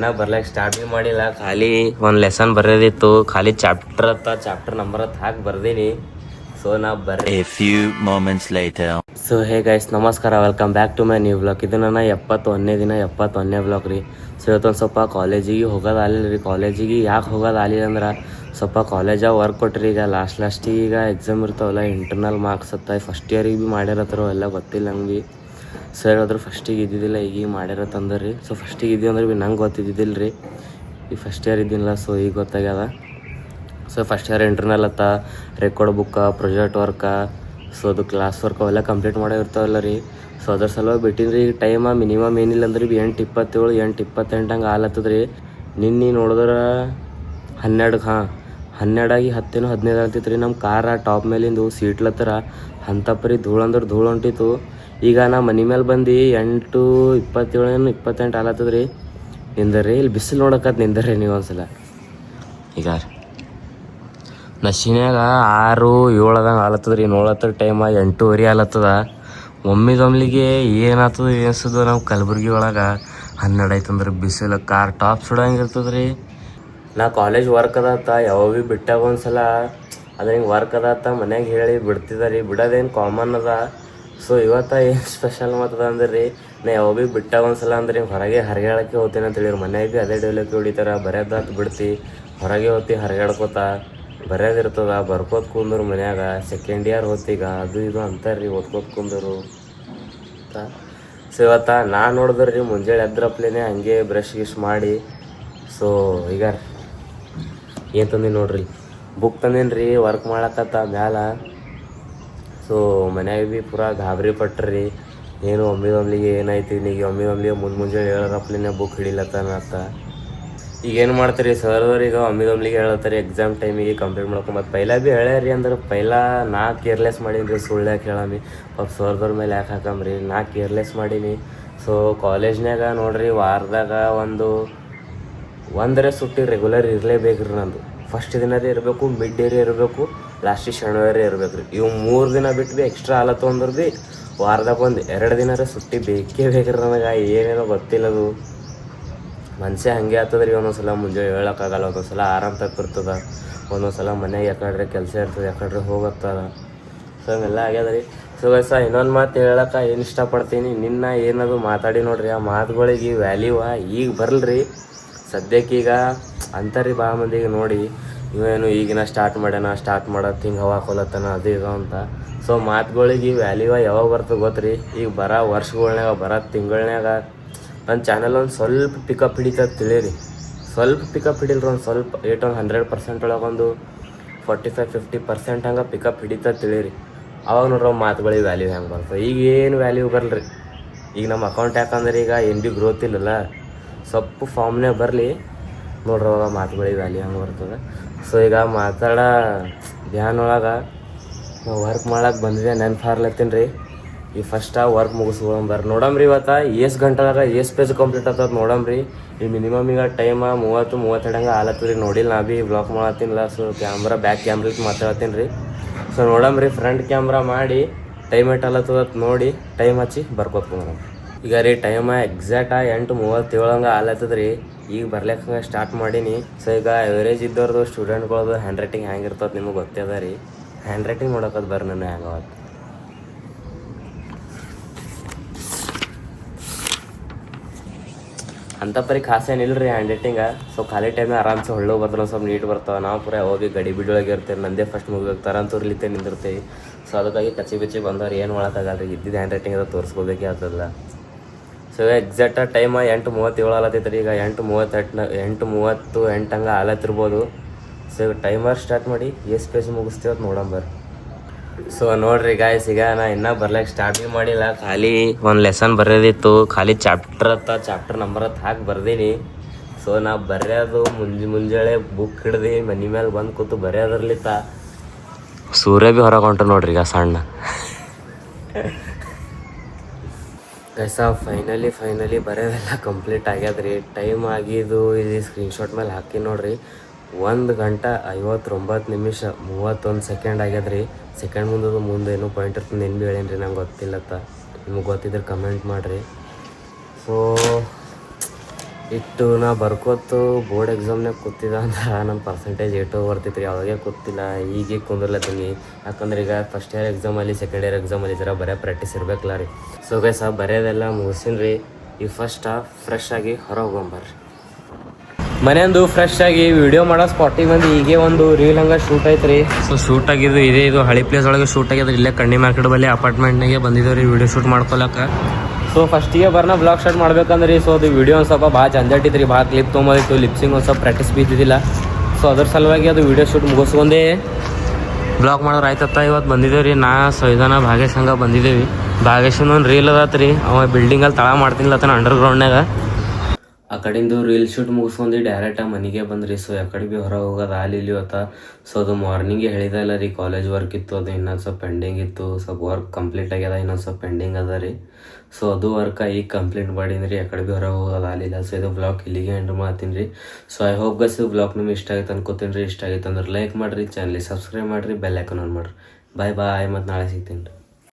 ನಾ ಬರ್ಲಿಕ್ಕೆ ಸ್ಟಾರ್ಟ್ ಭೀ ಮಾಡಿಲ್ಲ, ಖಾಲಿ ಒಂದು ಲೆಸನ್ ಬರೆಯೋದಿತ್ತು, ಖಾಲಿ ಚಾಪ್ಟರ್ ನಂಬರ್ ಹಾಕಿ ಬರ್ದೀನಿ. ಸೊ ನಾ ಬರ್ರಿ A few moments later. So hey guys, ನಮಸ್ಕಾರ, welcome back to my new blog. ಇದು ನನ್ನ 71ನೇ ದಿನ, 71ನೇ ಬ್ಲಾಗ್ ರೀ. ಸೊ ಇವತ್ತೊಂದು ಸ್ವಲ್ಪ ಕಾಲೇಜಿಗೆ ಹೋಗೋದಾಗಲಿಲ್ಲ ರೀ. ಕಾಲೇಜಿಗೆ ಯಾಕೆ ಹೋಗೋದಾಗಲಿಲ್ಲ ಅಂದ್ರೆ ಸ್ವಲ್ಪ ಕಾಲೇಜಾಗ ವರ್ಕ್ ಕೊಟ್ರಿ. ಈಗ ಲಾಸ್ಟಿಗೆ ಈಗ ಎಕ್ಸಾಮ್ ಇರ್ತಾವಲ್ಲ, ಇಂಟರ್ನಲ್ ಮಾರ್ಕ್ಸ್ ಹತ್ತ ಫಸ್ಟ್ ಇಯರಿಗೆ ಭೀ ಮಾಡಿರತ್ತರೋ ಎಲ್ಲ ಗೊತ್ತಿಲ್ಲ ನಂಗೆ ಭೀ. ಸೊ ಹೇಳಿದ್ರು ಫಸ್ಟಿಗೆ ಇದ್ದಿದ್ದಿಲ್ಲ, ಈಗ ಮಾಡಿರತ್ತಂದ್ರೆ ರೀ. ಸೊ ಫಸ್ಟಿಗೆ ಇದ್ದೀವಿ ಅಂದ್ರೆ ಭೀ ನಂಗೆ ಗೊತ್ತಿದ್ದಿದ್ದಿಲ್ಲ ರೀ, ಈಗ ಫಸ್ಟ್ ಇಯರ್ ಇದ್ದಿಲ್ಲ. ಸೊ ಈಗ ಗೊತ್ತಾಗ್ಯದ. ಸೊ ಫಸ್ಟ್ ಇಯರ್ ಇಂಟರ್ನಲ್ ಹತ್ತ ರೆಕಾರ್ಡ್ ಬುಕ್ಕ, ಪ್ರಾಜೆಕ್ಟ್ ವರ್ಕ, ಸೊ ಅದು ಕ್ಲಾಸ್ ವರ್ಕ್ ಅವೆಲ್ಲ ಕಂಪ್ಲೀಟ್ ಮಾಡೋ ಇರ್ತಾವಲ್ಲ ರೀ. ಸೊ ಅದ್ರ ಸಲುವಾಗಿ ಬಿಟ್ಟಿನಿ ರೀ. ಈಗ ಟೈಮ ಮಿನಿಮಮ್ ಏನಿಲ್ಲ ಅಂದ್ರೆ ಭೀ 8:27, 8:28 ಹಂಗೆ ಆಲತ್ತದ ರೀ. ನಿನ್ನೆ ನೋಡಿದ್ರೆ 12 10 15 ಆಗ್ತಿತ್ತು ರೀ. ನಮ್ಮ ಕಾರ ಟಾಪ್ ಮೇಲಿಂದು ಸೀಟ್ಲತ್ತರ ಅಂಥಪ್ಪರಿ ಧೂಳು ಅಂದ್ರೆ ಧೂಳು ಹೊಂಟಿತ್ತು. ಈಗ ನಾ ಮನೆ ಮೇಲೆ ಬಂದು 8:27 28 ಆಲತ್ತದ ರೀ. ನಿಂದರ್ರಿ, ಇಲ್ಲಿ ಬಿಸಿಲು ನೋಡೋಕತ್ ನಿಂದರ್ರಿ ನೀವು ಒಂದ್ಸಲ. ಈಗ ನಶಿನ್ಯಾಗ 6, 7 ಅದಂಗೆ ಆಲತ್ತದ ರೀ. ನೋಡತ್ತದ ಟೈಮ 8:30 ಆಲತ್ತದ. ಒಮ್ಮಿಗೆ ಏನಾಗ್ತದ ಏನಿಸ್ತದ, ನಾವು ಕಲಬುರ್ಗಿ ಒಳಗೆ 12 ಆಯ್ತಂದ್ರೆ ಬಿಸಿಲು ಕಾರ್ ಟಾಪ್ ಸುಡಂಗೆ ಇರ್ತದೆ ರೀ. ನಾ ಕಾಲೇಜ್ ವರ್ಕ್ ಅದತ್ತ ಯಾವಾಗ ಭೀ ಬಿಟ್ಟಾಗ ಒಂದ್ಸಲ ಅದು ಹಿಂಗೆ ವರ್ಕ್ ಅದತ್ತ ಮನ್ಯಾಗ ಹೇಳಿ ಬಿಡ್ತಿದ್ದ ರೀ. ಬಿಡೋದೇನು ಕಾಮನ್ ಅದ. ಸೊ ಇವತ್ತು ಏನು ಸ್ಪೆಷಲ್ ಮಾತದ ಅಂದ್ರೆ ರೀ, ನಾ ಯಾವಾಗ ಭೀ ಬಿಟ್ಟಾಗ ಒಂದ್ಸಲ ಅಂದ್ರೆ ಹೊರಗೆ ಹರಿಗಾಡಕ್ಕೆ ಹೋಗ್ತೇನೆ ಅಂತ ಹೇಳಿರಿ. ಮನ್ಯಾಗ ಭೀ ಅದೇ ಡೈಲಾಗ್ ಹೊಡಿತಾರೆ, ಬರೆಯೋದಾತು ಬಿಡ್ತಿ, ಹೊರಗೆ ಹೋಗ್ತಿ ಹರಿಗಾಡ್ಕೋತ ಬರೆಯೋದಿರ್ತದ, ಬರ್ಕೋತ ಕುಂದ್ರು ಮನ್ಯಾಗ. ಸೆಕೆಂಡ್ ಇಯರ್ ಹೋಗ್ತೀಗ ಅದು ಇದು ಅಂತಾರೆ ರೀ, ಓದ್ಕೋತ ಕುಂದರು ಅಂತ. ಸೊ ಇವತ್ತು ನಾ ನೋಡಿದ್ರೆ ರೀ, ಮುಂಜಾನೆ ಎದ್ರಪ್ಲೇನೆ ಹಂಗೆ ಬ್ರಷ್ ಗಿಶ್ ಮಾಡಿ, ಸೊ ಈಗ ಏನು ತಂದೀನಿ ನೋಡ್ರಿ, ಬುಕ್ ತಂದೀನಿ ರೀ ವರ್ಕ್ ಮಾಡಕತ್ತ ಮ್ಯಾಲ. ಸೊ ಮನ್ಯಾಗ ಭೀ ಪೂರಾ ಗಾಬರಿ ಪಟ್ರಿ, ಏನು ಒಮ್ಮಿಗೆ ಏನಾಯ್ತು ಈಗ ಒಮ್ಮಿಗೆ ಮುಂಜಾನೆ ಹೇಳೋರಪ್ಲೇನೆ ಬುಕ್ ಹಿಡಿಲತ್ತಾನ ಅಂತ. ಈಗ ಏನು ಮಾಡ್ತೀರಿ ಸರ್ದವ್ರು, ಈಗ ಒಮ್ಮಿಗೆ ಹೇಳ್ತಾರೆ ಎಕ್ಸಾಮ್ ಟೈಮಿಗೆ ಕಂಪ್ಲೀಟ್ ಮಾಡ್ಕೊಂಬತ್ತು. ಪೈಲ ಭೀ ಹೇಳ್ಯಾರಿ ಅಂದ್ರೆ ಪೈಲ ನಾ ಕೇರ್ಲೆಸ್ ಮಾಡೀನಿ ರೀ. ಸುಳ್ಳ್ಯಾಕೆ ಹೇಳಮಿ, ಪಾಪ ಸರ್ದವ್ರ ಮೇಲೆ ಯಾಕೆ ಹಾಕಮ್ರಿ, ನಾ ಕೇರ್ಲೆಸ್ ಮಾಡೀನಿ. ಸೊ ಕಾಲೇಜ್ನಾಗ ನೋಡ್ರಿ, ವಾರದಾಗ ಒಂದರೇ ಸುಟ್ಟಿ ರೆಗ್ಯುಲರ್ ಇರಲೇಬೇಕ್ರಿ. ನಂದು ಫಸ್ಟ್ ದಿನರೇ ಇರಬೇಕು, ಮಿಡ್ ಡೇರೇ ಇರಬೇಕು, ಲಾಸ್ಟಿಗೆ ಶನಿವಾರೇ ಇರ್ಬೇಕು ರೀ. ಇವು 3 ದಿನ ಬಿಟ್ಟು ಭೀ ಎಕ್ಸ್ಟ್ರಾ ಆಲತ್ತು ಅಂದ್ರೆ ಭೀ ವಾರದಾಗ 1-2 ದಿನರೇ ಸುಟ್ಟಿ ಬೇಕೇ ಬೇಕ್ರಿ ನನಗೆ. ಏನೇನೋ ಗೊತ್ತಿಲ್ಲದು ಮನುಷ್ಯ ಹಾಗೆ ಆಗ್ತದೆ ರೀ. ಒಂದೊಂದು ಸಲ ಮುಂಜಾನೆ ಹೇಳೋಕ್ಕಾಗಲ್ಲ, ಒಂದೊಂದು ಸಲ ಆರಾಮ್ ತಪ್ಪಿರ್ತದೆ, ಒಂದೊಂದು ಸಲ ಮನೆಗೆ ಯಾಕಡ್ರೆ ಕೆಲಸ ಇರ್ತದೆ, ಯಾಕಡ್ರೆ ಹೋಗತ್ತದ. ಸೊ ಹಂಗೆಲ್ಲ ಆಗ್ಯದ ರೀ. ಸೊ ವಯಸ್ಸ ಇನ್ನೊಂದು ಮಾತು ಹೇಳಕ್ಕೆ ಏನು ಇಷ್ಟಪಡ್ತೀನಿ, ನಿನ್ನ ಏನದು ಮಾತಾಡಿ ನೋಡ್ರಿ, ಆ ಮಾತುಗಳಿಗೆ ವ್ಯಾಲ್ಯೂ ಈಗ ಬರಲ್ರಿ. ಸದ್ಯಕ್ಕೀಗ ಅಂತಾರ್ರಿ ಭಾಳ ಮಂದಿಗೆ ನೋಡಿ, ಇವೇನು ಈಗಿನ ಸ್ಟಾರ್ಟ್ ಮಾಡೋದು ಹಿಂಗೆ ಹವಾ ಕೊಲತ್ತಾನ ಅದು ಇದು ಅಂತ. ಸೊ ಮಾತುಗಳಿಗೆ ವ್ಯಾಲ್ಯೂ ಯಾವಾಗ ಬರ್ತದೆ ಗೊತ್ತ್ರಿ, ಈಗ ಬರೋ ವರ್ಷಗಳ್ನಾಗ, ಬರೋ ತಿಂಗಳನ್ಯಾಗ ನನ್ನ ಚಾನಲ್ ಒಂದು ಸ್ವಲ್ಪ ಪಿಕಪ್ ಹಿಡಿತದೆ ತಿಳಿರಿ. ಸ್ವಲ್ಪ ಪಿಕಪ್ ಹಿಡಿಲ್ರಿ, ಒಂದು ಸ್ವಲ್ಪ 100% ಒಳಗೆ ಒಂದು 45-50% ಹಂಗೆ ಪಿಕಪ್ ಹಿಡಿತದೆ ತಿಳಿರಿ. ಅವಾಗ ನೋಡ್ರಿ ಮಾತುಗಳಿಗೆ ವ್ಯಾಲ್ಯೂ ಹೆಂಗೆ ಬರ್ತದೆ. ಈಗ ಏನು ವ್ಯಾಲ್ಯೂ ಬರಲ್ರಿ. ಈಗ ನಮ್ಮ ಅಕೌಂಟ್ ಯಾಕಂದ್ರೆ ಈಗ ಏನು ಭೀ ಗ್ರೋತ್ ಇಲ್ಲಲ್ಲ, ಸ್ವಲ್ಪ ಫಾರ್ಮ್ನೇ ಬರಲಿ ನೋಡ್ರಿ, ಅವಾಗ ಮಾತುಗಳಿಗೆ ವ್ಯಾಲ್ಯೂ ಹೆಂಗೆ ಬರ್ತದೆ. ಸೊ ಈಗ ಮಾತಾಡೋ ಧ್ಯಾನೊಳಗೆ ನಾವು ವರ್ಕ್ ಮಾಡೋಕೆ ಬಂದಿದ್ದೆ ನೆನ್ಪಾರ್ಲತ್ತೀನಿ ರೀ. ಈ ಫಸ್ಟ್ ವರ್ಕ್ ಮುಗಿಸ್ಕೊಂಬರ್ರಿ ನೋಡಮ್ರಿ. ಇವತ್ತು ಎಷ್ಟು ಗಂಟೆದಾಗ ಎಷ್ಟು ಪೇಜ್ ಕಂಪ್ಲೀಟ್ ಆಗ್ತದೆ ನೋಡಮ್ರಿ. ಈ ಮಿನಿಮಮ್ ಈಗ ಟೈಮ 30-32 ಹಂಗೆ ಆಲತ್ತದ ರೀ. ನೋಡಿಲ್ಲ, ನಾ ಭೀ ಬ್ಲಾಕ್ ಮಾಡತ್ತೀನಿಲ್ಲ. ಸೊ ಬ್ಯಾಕ್ ಕ್ಯಾಮ್ರಿಗೆ ಮಾತಾಡ್ತೀನಿ ರೀ. ಸೊ ನೋಡಮ್ರಿ, ಫ್ರಂಟ್ ಕ್ಯಾಮ್ರಾ ಮಾಡಿ ಟೈಮ್ ಏಟ್ ಆಲತ್ತದ ನೋಡಿ ಟೈಮ್ ಹಚ್ಚಿ ಬರ್ಕೋತ. ಈಗ ರೀ ಟೈಮ ಎಕ್ಸಾಕ್ಟ್ 8:37 ಹಂಗೆ ಆಲತ್ತದ ರೀ. ಈಗ ಬರ್ಲಿಕ್ಕೆ ಸ್ಟಾರ್ಟ್ ಮಾಡೀನಿ. ಸೊ ಈಗ ಎವರೇಜ್ ಇದ್ದವ್ರದ್ದು ಸ್ಟೂಡೆಂಟ್ಗಳದ್ದು ಹ್ಯಾಂಡ್ ರೈಟಿಂಗ್ ಹೆಂಗೆ ಇರ್ತದೆ ನಿಮಗೆ ಗೊತ್ತದ ರೀ. ಹ್ಯಾಂಡ್ ರೈಟಿಂಗ್ ನೋಡೋಕದು ಬರ್ರಿ ನನ್ನ ಹೆಂಗವತ್ತು. ಅಂಥ ಪರಿ ಖಾಸ ಏನಿಲ್ಲ ರೀ ಹ್ಯಾಂಡ್ ರೈಟಿಂಗ. ಸೊ ಖಾಲಿ ಟೈಮ್ನ ಆರಾಮ್ಸೆ ಹೊಳ್ಳು ಬರ್ತಾರೆ, ಸ್ವಲ್ಪ ನೀಟ್ ಬರ್ತಾವೆ. ನಾವು ಪೂರ ಹೋಗಿ ಗಡಿ ಬಿಡೊಳಗೆ ಇರ್ತೇವೆ, ನಂದೇ ಫಸ್ಟ್ ಮುಗಿತಾರೆ ಅಂತೂರ್ಲಿತ್ತೆ ನಿಂದಿರ್ತೀವಿ. ಸೊ ಅದಕ್ಕಾಗಿ ಕಚ್ಚಿ ಬಂದವ್ರು ಏನು ಮಾಡೋಕ್ಕಾಗಲ್ಲ ರೀ. ಇದ್ದಿದ್ದು ಹ್ಯಾಂಡ್ ರೈಟಿಂಗ್ ಅದು ತೋರಿಸ್ಕೋಬೇಕೇ ಆಗ್ತದಲ್ಲ. ಸೊ ಎಕ್ಸಾಕ್ಟ್ ಟೈಮ 8:37 ಆಲತ್ತೈತೆ ರೀ. ಈಗ 8:38 ಹಂಗೆ ಆಲತ್ತಿರ್ಬೋದು. ಸೊ ಈಗ ಟೈಮರ್ ಸ್ಟಾರ್ಟ್ ಮಾಡಿ ಎಷ್ಟು ಪೇಜ್ ಮುಗಿಸ್ತೀವಿ ಅಂತ ನೋಡಂಬರ್ರಿ. ಸೊ ನೋಡ್ರಿ ಗಾಯ್ಸ್, ಈಗ ನಾ ಇನ್ನೂ ಬರ್ಲಿಕ್ಕೆ ಸ್ಟಾರ್ಟ್ ಭೀ ಮಾಡಿಲ್ಲ, ಖಾಲಿ ಒಂದು ಲೆಸನ್ ಬರೆಯೋದಿತ್ತು, ಖಾಲಿ ಚಾಪ್ಟರ್ ನಂಬರ್ ಹಾಕಿ ಬರ್ದೀನಿ. ಸೊ ನಾ ಬರೆಯೋದು ಮುಂಜಾನೆ ಬುಕ್ ಹಿಡ್ದು ಮನೆ ಮೇಲೆ ಬಂದು ಕೂತು ಬರೆಯೋದ್ರಲ್ಲಿತ್ತ ಸೂರ್ಯ ಭೀ ಹೊರಗೆ ಹೊಂಟು ನೋಡ್ರಿ ಈಗ ಸಣ್ಣ ಗೈಸ. ಫೈನಲಿ ಬರೆಯೋದೆಲ್ಲ ಕಂಪ್ಲೀಟ್ ಆಗ್ಯದ್ರಿ. ಟೈಮ್ ಆಗಿದ್ದು ಇಲ್ಲಿ ಸ್ಕ್ರೀನ್ಶಾಟ್ ಮೇಲೆ ಹಾಕಿ ನೋಡ್ರಿ, 1 ಗಂಟೆ 59 ನಿಮಿಷ 31 ಸೆಕೆಂಡ್ ಆಗ್ಯದ್ರಿ. ಸೆಕೆಂಡ್ ಮುಂದೆ ಏನೋ ಪಾಯಿಂಟ್ ಇರ್ತದೆ, ಏನು ಭೀ ಹೇಳೇನಿ ರೀ, ನಂಗೆ ಗೊತ್ತಿಲ್ಲತ್ತ. ನಿಮಗೆ ಗೊತ್ತಿದ್ರೆ ಕಮೆಂಟ್ ಮಾಡಿರಿ. ಸೊ ಇಟ್ಟು ನಾ ಬರ್ಕೋತು ಬೋರ್ಡ್ ಎಕ್ಸಾಮ್ನಾಗ ಕೂತಿದ್ದ ಅಂದ್ರೆ ನಮ್ಮ ಪರ್ಸೆಂಟೇಜ್ ಏಟು ಬರ್ತಿತ್ತು ರೀ ಅವಾಗೆ ಕೂತಿಲ್ಲ ಈಗ ಕುಂದಿರ್ಲತ್ತೀನಿ ಯಾಕಂದ್ರೆ ಈಗ ಫಸ್ಟ್ ಇಯರ್ ಎಕ್ಸಾಮಲ್ಲಿ ಸೆಕೆಂಡ್ ಇಯರ್ ಎಕ್ಸಾಮಲ್ಲಿ ಜರ ಬರೀ ಪ್ರಾಕ್ಟೀಸ್ ಇರಬೇಕಲ್ಲ ರೀ ಸೊ ಗೈಸ್ ಬರೆಯೋದೆಲ್ಲ ಮುಗಿಸಿನ ರೀ ಈ ಫಸ್ಟ್ ಫ್ರೆಶ್ ಆಗಿ ಹೊರ ಹೋಗೊಂಬರ್ರಿ ಮನೆಯಂದು ಫ್ರೆಶ್ ಆಗಿ ವಿಡಿಯೋ ಮಾಡೋ ಸ್ಪಾಟಿಗೆ ಬಂದು ಹೀಗೆ ಒಂದು ರೀಲ್ ಹಂಗೆ ಶೂಟ್ ಐತೆ ರೀ ಸೊ ಶೂಟ್ ಆಗಿದ್ದು ಇದೇ ಇದು ಹಳಿ ಪ್ಲೇಸ್ ಒಳಗೆ ಶೂಟ್ ಆಗ್ಯದ ಇಲ್ಲೇ ಕಣ್ಣಿ ಮಾರ್ಕೆಟ್ ಬಲ್ಲಿ ಅಪಾರ್ಟ್ಮೆಂಟ್ನಾಗೆ ಬಂದಿದ್ದೇವೆ ರೀ ವಿಡಿಯೋ ಶೂಟ್ ಮಾಡ್ಕೊಳಕ್ಕೆ ಸೊ ಫಸ್ಟಿಗೆ ಬರ್ನ ಬ್ಲಾಗ್ ಸ್ಟಾರ್ಟ್ ಮಾಡ್ಬೇಕಂದ್ರಿ ಸೊ ಅದು ವಿಡಿಯೋ ಒಂದು ಸ್ವಲ್ಪ ಭಾಳ ಜಂಜಾಟಿತ್ತು ರೀ ಭಾಳ ಕ್ಲಿಪ್ ತೊಗೊಂಬದಿತ್ತು ಲಿಪ್ಸಿಂಗ್ ಒಂದು ಸ್ವಲ್ಪ ಪ್ರಾಕ್ಟೀಸ್ ಬಿದ್ದಿದ್ದಿಲ್ಲ ಸೊ ಅದ್ರ ಸಲುವಾಗಿ ಅದು ವಿಡಿಯೋ ಶೂಟ್ ಮುಗಿಸ್ಕೊಂಡೇ ಬ್ಲಾಗ್ ಮಾಡೋರು ಆಯ್ತತ್ತ ಇವತ್ತು ಬಂದಿದ್ದೇವೆ ರೀ ನಾ ಸೈದಾನ ಭಾಗೇಶ್ ಹಂಗೆ ಬಂದಿದ್ದೇವೆ ಭಾಗೇಶನ್ ಒಂದು ರೀಲ್ ಅದಾತ ರೀ ಅವ ಬಿಲ್ಡಿಂಗಲ್ಲಿ ತಳ ಮಾಡ್ತಿನ್ಲತ್ತಾನ ಅಂಡರ್ಗ್ರೌಂಡ್ನಾಗ ಆ ಕಡೆಯಿಂದ ರೀಲ್ ಶೂಟ್ ಮುಗಿಸ್ಕೊಂಡು ಡೈರೆಕ್ಟಾಗಿ ಮನೆಗೆ ಬಂದ್ರಿ ಸೊ ಯಾಕಡೆ ಭೀ ಹೊರಗೆ ಹೋಗೋದು ಅಲ್ಲಿ ಇಲ್ಲಿ ಹೊತ್ತ ಸೊ ಅದು ಮಾರ್ನಿಂಗೆ ಹೇಳಿದಲ್ಲ ರೀ ಕಾಲೇಜ್ ವರ್ಕ್ ಇತ್ತು ಅದು ಇನ್ನೊಂದು ಸ್ವಲ್ಪ ಪೆಂಡಿಂಗ್ ಇತ್ತು ಸ್ವಲ್ಪ ವರ್ಕ್ ಕಂಪ್ಲೀಟ್ ಆಗ್ಯದ ಇನ್ನೊಂದು ಸ್ವಲ್ಪ ಪೆಂಡಿಂಗ್ ಅದ ರೀ ಸೊ ಅದು ವರ್ಕ್ ಈಗ ಕಂಪ್ಲೀಟ್ ಮಾಡೀನಿ ರೀ ಯಾಕಡೆ ಭೀ ಹೊರಗೆ ಹೋಗೋದು ಅಲ್ಲಿಲ್ಲ ಸೊ ಇದು ಬ್ಲಾಗ್ ಇಲ್ಲಿಗೆ ಎಂಡ್ ಮಾಡ್ತೀನಿ ರೀ ಸೊ ಐ ಹೋಪ್ ಗಸ್ ಬ್ಲಾಗ್ ನಿಮ್ಗೆ ಇಷ್ಟ ಆಯ್ತು ಅನ್ಕೋತೀನಿ ರೀ ಇಷ್ಟ ಆಯ್ತು ಅಂದ್ರೆ ಲೈಕ್ ಮಾಡಿರಿ ಚಾನಲಿಗೆ ಸಬ್ಸ್ಕ್ರೈಬ್ ಮಾಡಿರಿ ಬೆಲ್ ಐಕಾನ್ ಆನ್ ಮಾಡಿರಿ ಬಾಯ್ ಮತ್ತು ನಾಳೆ ಸಿಗ್ತೀನಿ ರೀ